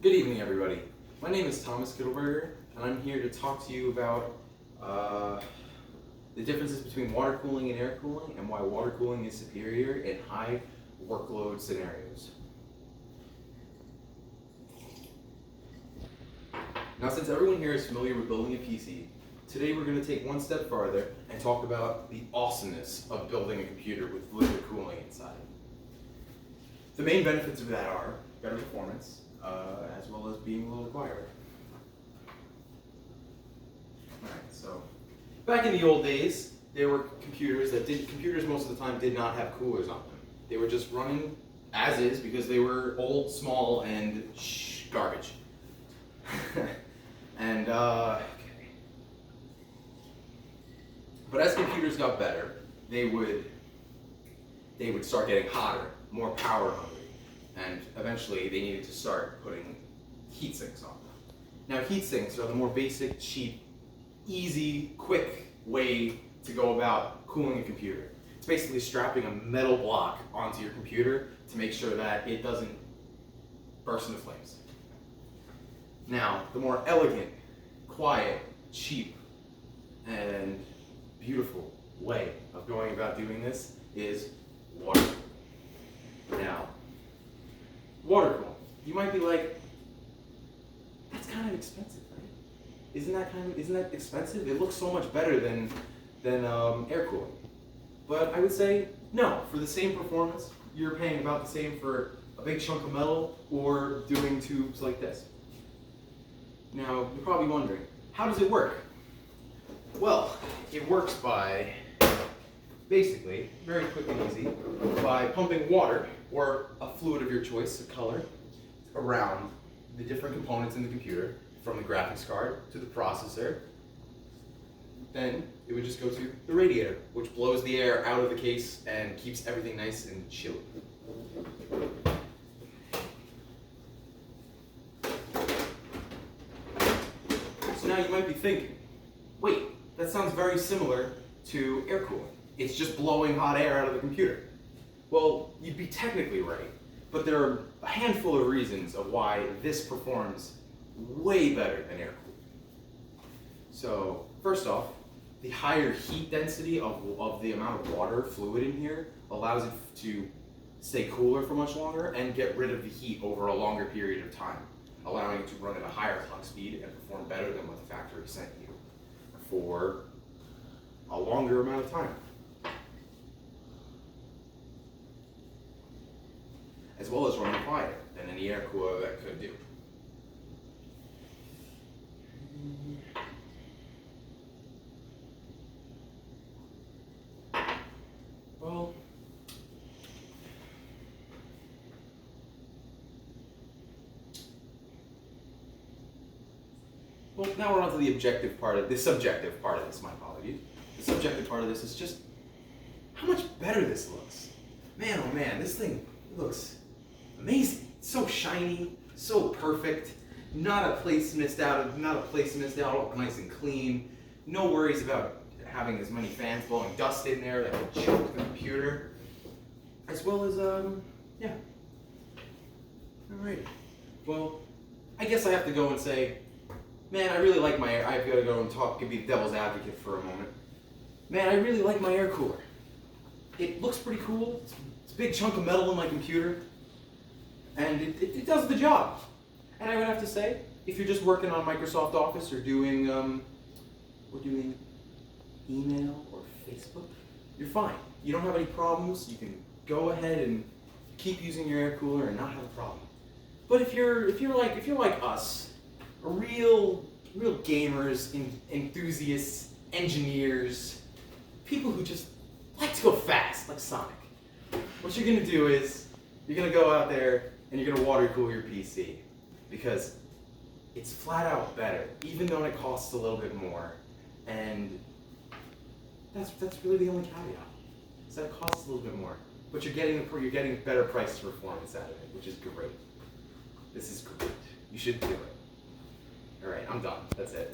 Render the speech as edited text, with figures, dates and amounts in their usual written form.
Good evening, everybody. My name is Thomas Kittelberger, and I'm here to talk to you about the differences between water cooling and air cooling, and why water cooling is superior in high workload scenarios. Now, since everyone here is familiar with building a PC, today we're going to take one step farther and talk about the awesomeness of building a computer with liquid cooling inside. The main benefits of that are better performance, as well as being a little quieter. Alright, so back in the old days, there were computers most of the time did not have coolers on them. They were just running as is because they were old, small, and garbage. And but as computers got better, they would start getting hotter, more power hungry. And eventually they needed to start putting heat sinks on them. Now heat sinks are the more basic, cheap, easy, quick way to go about cooling a computer. It's basically strapping a metal block onto your computer to make sure that it doesn't burst into flames. Now, the more elegant, quiet, cheap, and beautiful way of going about doing this is water. Now, Watercool. You might be like, that's kind of expensive, right? Isn't that expensive? It looks so much better than air cooling. But I would say no. For the same performance, you're paying about the same for a big chunk of metal or doing tubes like this. Now, you're probably wondering, how does it work? Well, it works by basically, very quick and easy, by pumping water, or a fluid of your choice, a color, around the different components in the computer, from the graphics card to the processor. Then it would just go to the radiator, which blows the air out of the case and keeps everything nice and chilled. So now you might be thinking, wait, that sounds very similar to air cooling. It's just blowing hot air out of the computer. Well, you'd be technically right, but there are a handful of reasons of why this performs way better than air cooling. So, first off, the higher heat density of the amount of water fluid in here allows it to stay cooler for much longer and get rid of the heat over a longer period of time, allowing it to run at a higher clock speed and perform better than what the factory sent you for a longer amount of time. As well as running quieter than any air cooler that could do. Well, now we're on to the subjective part of this, my apologies. The subjective part of this is just how much better this looks. Man, oh man, this thing looks amazing. It's so shiny, so perfect. Not a place missed out, all nice and clean. No worries about having as many fans blowing dust in there that would choke the computer. As well as, yeah. Alrighty. Well, I guess I have to go and say, man, I really like my air. I've got to go and be the devil's advocate for a moment. Man, I really like my air cooler. It looks pretty cool. It's a big chunk of metal in my computer. And it does the job. And I would have to say, if you're just working on Microsoft Office or doing email or Facebook, you're fine. You don't have any problems. You can go ahead and keep using your air cooler and not have a problem. But if you're like us, real gamers, enthusiasts, engineers, people who just like to go fast, like Sonic, what you're gonna do is you're gonna go out there and you're gonna water cool your PC because it's flat out better, even though it costs a little bit more. And that's really the only caveat. Is that it costs a little bit more, but you're getting better price performance out of it, which is great. This is great. You should do it. All right, I'm done. That's it.